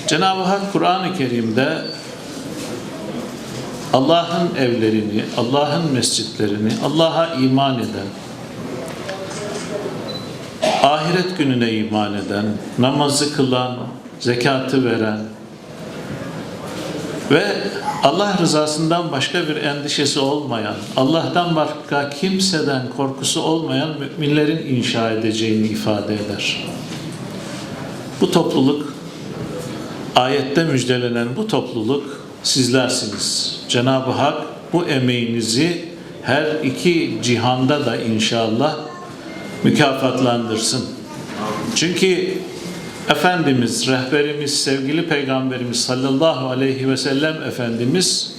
Cenab-ı Hak Kur'an-ı Kerim'de Allah'ın evlerini, Allah'ın mescitlerini, Allah'a iman eden, ahiret gününe iman eden, namazı kılan, zekatı veren ve Allah rızasından başka bir endişesi olmayan, Allah'tan başka kimseden korkusu olmayan müminlerin inşa edeceğini ifade eder. Bu topluluk, ayette müjdelenen bu topluluk sizlersiniz. Cenab-ı Hak bu emeğinizi her iki cihanda da inşallah mükafatlandırsın. Çünkü Efendimiz, rehberimiz, sevgili Peygamberimiz sallallahu aleyhi ve sellem Efendimiz,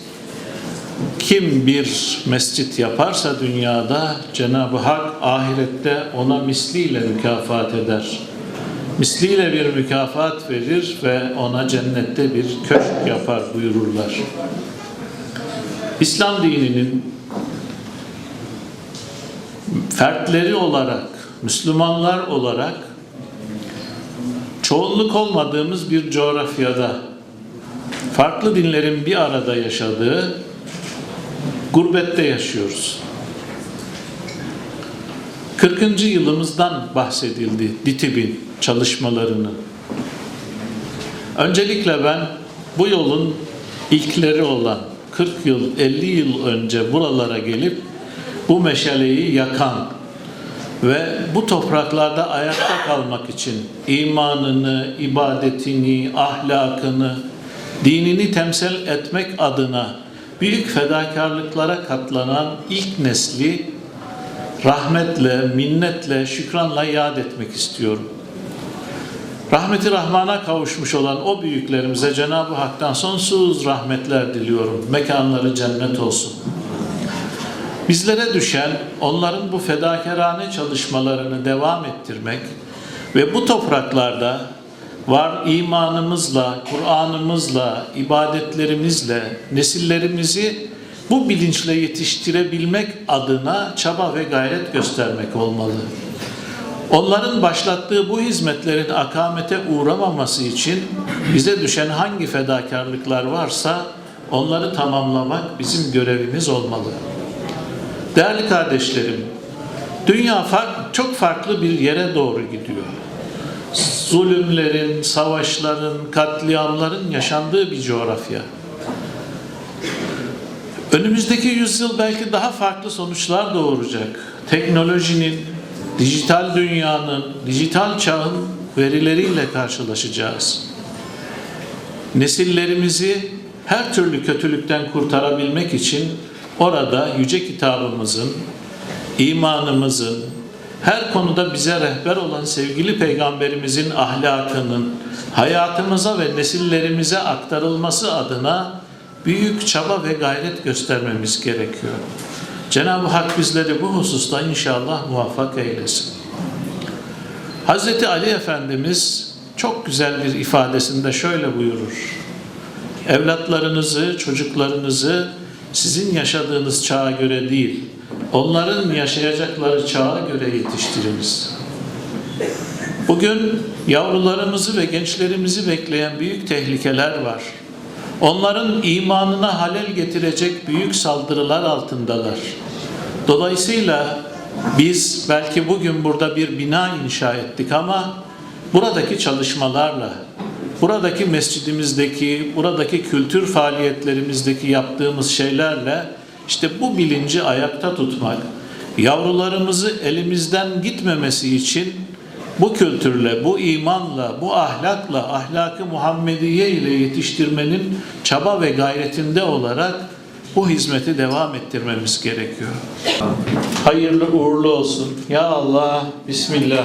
kim bir mescit yaparsa dünyada Cenab-ı Hak ahirette ona misliyle mükafat eder. Misliyle bir mükafat verir ve ona cennette bir köşk yapar buyururlar. İslam dininin fertleri olarak, Müslümanlar olarak çoğunluk olmadığımız bir coğrafyada farklı dinlerin bir arada yaşadığı gurbette yaşıyoruz. 40. yılımızdan bahsedildi DİTİB'in çalışmalarını. Öncelikle ben bu yolun ilkleri olan 40 yıl, 50 yıl önce buralara gelip bu meşaleyi yakan ve bu topraklarda ayakta kalmak için imanını, ibadetini, ahlakını, dinini temsil etmek adına büyük fedakarlıklara katlanan ilk nesli rahmetle, minnetle, şükranla yad etmek istiyorum. Rahmeti Rahman'a kavuşmuş olan o büyüklerimize Cenab-ı Hak'tan sonsuz rahmetler diliyorum. Mekanları cennet olsun. Bizlere düşen onların bu fedakarane çalışmalarını devam ettirmek ve bu topraklarda var imanımızla, Kur'an'ımızla, ibadetlerimizle nesillerimizi bu bilinçle yetiştirebilmek adına çaba ve gayret göstermek olmalı. Onların başlattığı bu hizmetlerin akamete uğramaması için bize düşen hangi fedakarlıklar varsa onları tamamlamak bizim görevimiz olmalı. Değerli kardeşlerim, dünya çok farklı bir yere doğru gidiyor. Zulümlerin, savaşların, katliamların yaşandığı bir coğrafya. Önümüzdeki yüzyıl belki daha farklı sonuçlar doğuracak. Teknolojinin, dijital dünyanın, dijital çağın verileriyle karşılaşacağız. Nesillerimizi her türlü kötülükten kurtarabilmek için orada yüce kitabımızın, imanımızın, her konuda bize rehber olan sevgili Peygamberimizin ahlakının hayatımıza ve nesillerimize aktarılması adına büyük çaba ve gayret göstermemiz gerekiyor. Cenab-ı Hak bizleri bu hususta inşallah muvaffak eylesin. Hazreti Ali Efendimiz çok güzel bir ifadesinde şöyle buyurur: evlatlarınızı, çocuklarınızı sizin yaşadığınız çağa göre değil, onların yaşayacakları çağa göre yetiştiriniz. Bugün yavrularımızı ve gençlerimizi bekleyen büyük tehlikeler var. Onların imanına halel getirecek büyük saldırılar altındalar. Dolayısıyla biz belki bugün burada bir bina inşa ettik ama buradaki çalışmalarla, buradaki mescidimizdeki, buradaki kültür faaliyetlerimizdeki yaptığımız şeylerle işte bu bilinci ayakta tutmak, yavrularımızı elimizden gitmemesi için bu kültürle, bu imanla, bu ahlakla, ahlak-ı Muhammediye ile yetiştirmenin çaba ve gayretinde olarak bu hizmeti devam ettirmemiz gerekiyor. Hayırlı uğurlu olsun. Ya Allah, Bismillah.